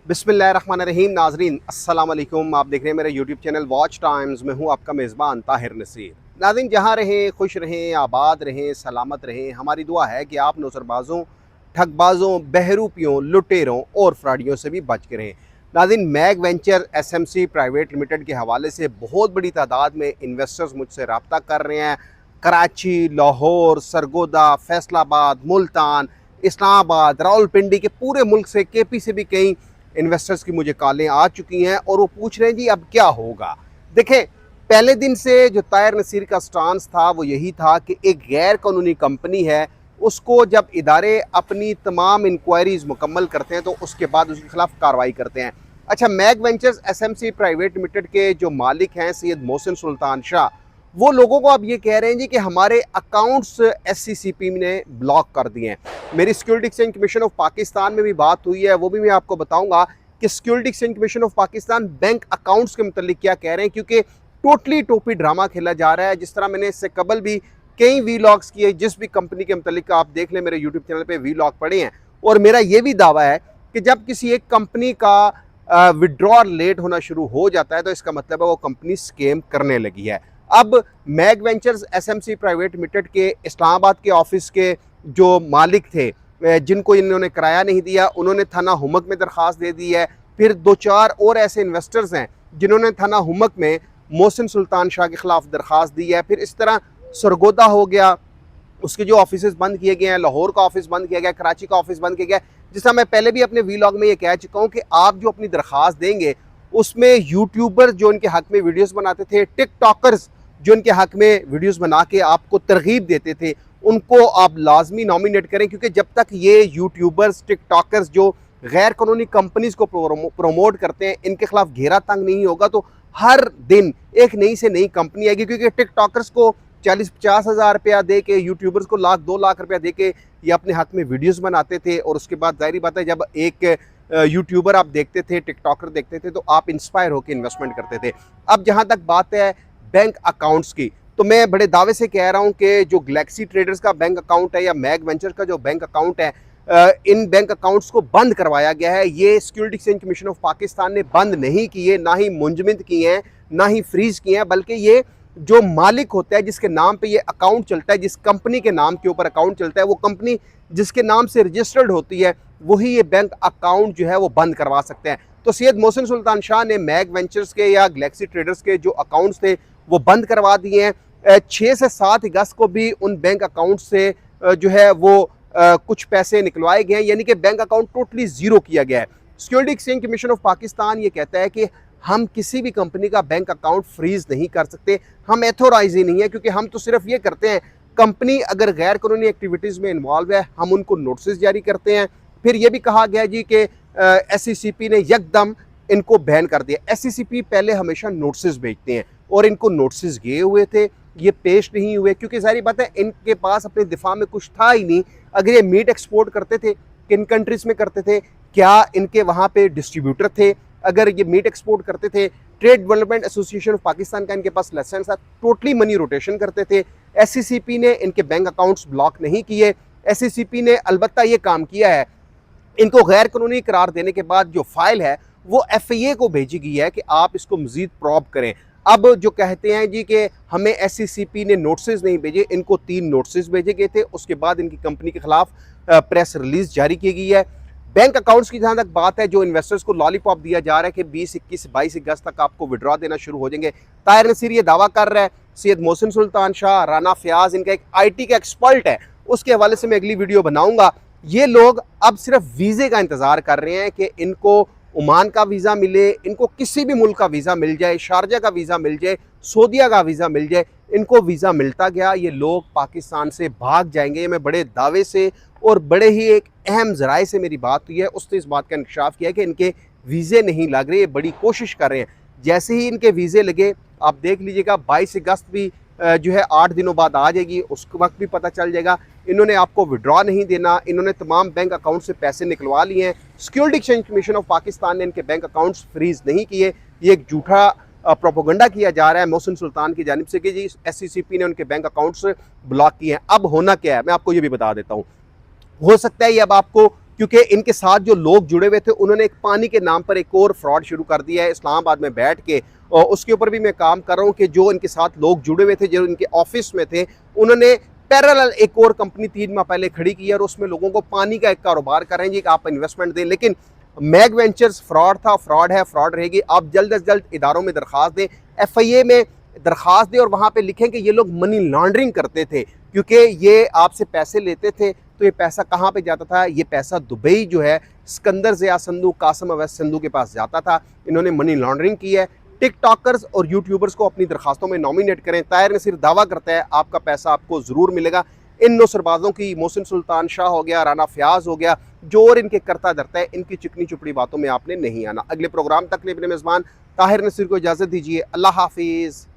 बिस्मिल्लाहिर्रहमानिर्रहीम। नाजरीन अस्सलाम वालेकुम। आप देख रहे हैं मेरा यूट्यूब चैनल वॉच टाइम्स में हूँ आपका मेज़बान ताहिर नसीर। नाज़रीन, जहाँ रहें खुश रहें, आबाद रहें, सलामत रहें। हमारी दुआ है कि आप नौसरबाज़ों, ठगबाज़ों, बहरूपियों, लुटेरों और फ्रॉडियों से भी बच के रहें। नाज़रीन, Mag Venture SMC private limited के हवाले से बहुत बड़ी तादाद में इन्वेस्टर्स मुझसे रब्ता कर रहे हैं। कराची, लाहौर, सरगोदा, फैसलाबाद, मुल्तान, इस्लामाबाद, रावलपिंडी के पूरे मुल्क से, केपी से भी कई इन्वेस्टर्स की मुझे कॉलें आ चुकी हैं और वो पूछ रहे हैं जी अब क्या होगा। देखें, पहले दिन से जो ताहिर नसीर का स्टांस था वो यही था कि एक गैर कानूनी कंपनी है, उसको जब इदारे अपनी तमाम इंक्वायरीज मुकम्मल करते हैं तो उसके बाद उसके खिलाफ कार्रवाई करते हैं। अच्छा, Mag Ventures SMC private limited के जो मालिक हैं सैयद मोहसिन सुल्तान शाह, वो लोगों को अब ये कह रहे हैं जी कि हमारे अकाउंट्स एससीसीपी ने ब्लॉक कर दिए हैं। मेरी security exchange commission of Pakistan में भी बात हुई है, वो भी मैं आपको बताऊंगा कि security exchange commission of Pakistan bank accounts के मतलब क्या कह रहे हैं, क्योंकि टोटली टोपी ड्रामा खेला जा रहा है। जिस तरह मैंने इससे कबल भी कई वीलॉग्स किए, जिस भी कंपनी के मतलब आप देख लें, मेरे यूट्यूब चैनल पर वीलॉग पड़े हैं। और मेरा ये भी दावा है कि जब किसी एक कंपनी का विड्रॉल लेट होना शुरू हो जाता है तो इसका मतलब है वो कंपनी स्कैम करने लगी है। अब Mag Ventures SMC private limited के इस्लामाबाद के ऑफिस के जो मालिक थे, जिनको इन्होंने किराया नहीं दिया, उन्होंने थाना हुमक में दरख्वास्त दे दी है। फिर दो चार और ऐसे इन्वेस्टर्स हैं जिन्होंने थाना हुमक में मोहसिन सुल्तान शाह के खिलाफ दरख्वास्त दी है। फिर इस तरह सरगोदा हो गया, उसके जो ऑफिस बंद किए गए हैं, लाहौर का ऑफिस बंद किया गया, कराची का ऑफिस बंद किया गया। जिस तरह मैं पहले भी अपने वीलॉग में ये कह चुका हूँ कि आप जो अपनी दरख्वास्त देंगे उसमें यूट्यूबर जो इनके हक में वीडियोस बनाते थे, टिकटॉकर्स जो इनके हक में वीडियोस बना के आपको तरगीब देते थे, उनको आप लाजमी नॉमिनेट करें। क्योंकि जब तक ये यूट्यूबर्स, टिकटॉकर्स जो गैर कानूनी कंपनीज को प्रमोट करते हैं, इनके खिलाफ घेरा तंग नहीं होगा तो हर दिन एक नई से नई कंपनी आएगी। क्योंकि टिकटॉकर्स को 40-50 हज़ार रुपया दे के, यूट्यूबर्स को 1-2 लाख रुपया दे के ये अपने हक में वीडियोस बनाते थे। और उसके बाद जाहिर बात है, जब एक यूट्यूबर आप देखते थे, टिकटॉकर देखते थे, तो आप इंस्पायर होकर इन्वेस्टमेंट करते थे। अब जहाँ तक बात है बैंक अकाउंट्स की, तो मैं बड़े दावे से कह रहा हूं कि जो गैलेक्सी ट्रेडर्स का बैंक अकाउंट है या मैग वेंचर का जो बैंक अकाउंट है, इन बैंक अकाउंट्स को बंद करवाया गया है। ये security exchange commission of Pakistan ने बंद नहीं किए, ना ही मुंजमद किए हैं, ना ही फ्रीज किए हैं, बल्कि ये जो मालिक होता है, जिसके नाम पे ये अकाउंट चलता है, जिस कंपनी के नाम के ऊपर अकाउंट चलता है, वो कंपनी जिसके नाम से रजिस्टर्ड होती है, वही ये बैंक अकाउंट जो है वो बंद करवा सकते हैं। तो सैयद मोहसिन सुल्तान शाह ने मैग वेंचर्स के या गैलेक्सी ट्रेडर्स के जो अकाउंट्स थे वो बंद करवा दिए हैं। 6 से 7 अगस्त को भी उन बैंक अकाउंट से जो है वो कुछ पैसे निकलवाए गए हैं, यानी कि बैंक अकाउंट टोटली ज़ीरो किया गया है। Security exchange commission of Pakistan ये कहता है कि हम किसी भी कंपनी का बैंक अकाउंट फ्रीज नहीं कर सकते, हम एथोराइज ही नहीं है, क्योंकि हम तो सिर्फ ये करते हैं, कंपनी अगर गैर कानूनी एक्टिविटीज़ में इन्वॉल्व है हम उनको नोटिस जारी करते हैं। फिर ये भी कहा गया जी कि एससीसीपी ने यकदम इनको बैन कर दिया। एससीसीपी पहले हमेशा नोटिस भेजते हैं और इनको नोटिस गए हुए थे, ये पेश नहीं हुए, क्योंकि सारी बात है इनके पास अपने दिफा में कुछ था ही नहीं। अगर ये मीट एक्सपोर्ट करते थे, किन कंट्रीज में करते थे, क्या इनके वहाँ पे डिस्ट्रीब्यूटर थे? अगर ये मीट एक्सपोर्ट करते थे, trade development association of Pakistan का इनके पास लाइसेंस था, टोटली मनी रोटेशन करते थे। एससीसीपी ने इनके बैंक अकाउंट्स ब्लॉक नहीं किए। एससीसीपी ने अलबत्ता ये काम किया है, इनको गैर कानूनी करार देने के बाद जो फाइल है वो एफआईए को भेजी गई है कि आप इसको मजीद प्रॉब करें। अब जो कहते हैं जी कि हमें एससीसीपी ने नोटिस नहीं भेजे, इनको 3 नोटिस भेजे गए थे। उसके बाद इनकी कंपनी के खिलाफ प्रेस रिलीज जारी की गई है। बैंक अकाउंट्स की जहाँ तक बात है, जो इन्वेस्टर्स को लॉलीपॉप दिया जा रहा है कि 20, 21, 22 अगस्त तक आपको विड्रॉ देना शुरू हो जाएंगे। ताहिर नसीर ये दावा कर रहा है, सैयद मोहसिन सुल्तान शाह, राना फयाज, इनका एक आईटी का एक्सपर्ट है, उसके हवाले से मैं अगली वीडियो बनाऊंगा। ये लोग अब सिर्फ वीज़े का इंतज़ार कर रहे हैं कि इनको ओमान का वीज़ा मिले, इनको किसी भी मुल्क का वीज़ा मिल जाए, शारजा का वीज़ा मिल जाए, सऊदीया का वीज़ा मिल जाए। इनको वीज़ा मिलता गया, ये लोग पाकिस्तान से भाग जाएंगे। ये मैं बड़े दावे से और बड़े ही एक अहम ज़राए से मेरी बात हुई है, उसने इस बात का इंकशाफ किया कि इनके वीज़े नहीं लग रहे, ये बड़ी कोशिश कर रहे हैं। जैसे ही इनके वीज़े लगे, आप देख लीजिएगा 22 अगस्त भी जो है 8 दिनों बाद आ जाएगी, उस वक्त भी पता चल जाएगा। इन्होंने आपको विड्रॉ नहीं देना, इन्होंने तमाम बैंक अकाउंट से पैसे निकलवा लिए हैं। Security exchange commission of Pakistan ने इनके बैंक अकाउंट्स फ्रीज नहीं किए। ये एक झूठा प्रोपोगंडा किया जा रहा है मोहसिन सुल्तान की जानिब से कि जी एससीसीपी ने उनके बैंक अकाउंट्स ब्लॉक किए हैं। अब होना क्या है मैं आपको ये भी बता देता हूँ। हो सकता है ये अब आपको क्योंकि इनके साथ जो लोग जुड़े हुए थे उन्होंने एक पानी के नाम पर एक और फ्रॉड शुरू कर दिया है इस्लामाबाद में बैठ के। और उसके ऊपर भी मैं काम कर रहा हूँ कि जो इनके साथ लोग जुड़े हुए थे, जो इनके ऑफिस में थे, उन्होंने पैरेलल एक और कंपनी 3 माह पहले खड़ी की और उसमें लोगों को पानी का एक कारोबार कर रहे हैं जी कि आप इन्वेस्टमेंट दें। लेकिन मैग वेंचर्स फ्रॉड था, फ्रॉड है, फ्रॉड रहेगी। आप जल्द अज जल्द इदारों में दरखास्त दें, FIA में दरखास्त दें और वहाँ पे लिखें कि ये लोग मनी लॉन्ड्रिंग करते थे, क्योंकि ये आपसे पैसे लेते थे तो ये पैसा कहाँ पे जाता था? ये पैसा दुबई जो है सिकंदर ज़िया संधू, कासिम अवैस संधू के पास जाता था। इन्होंने मनी लॉन्ड्रिंग की है। टिकटॉकर्स और यूट्यूबर्स को अपनी दरखास्तों में नॉमिनेट करें। ताहिर नसीर दावा करता है आपका पैसा आपको ज़रूर मिलेगा। इन नुसरबाजों की मोहसिन सुल्तान शाह हो गया, राना फयाज हो गया, जो और इनके करता धरता है, इनकी चिकनी चुपड़ी बातों में आपने नहीं आना। अगले प्रोग्राम तक अपने मेज़बान ताहिर नसीर को इजाज़त दीजिए। अल्लाह हाफिज़।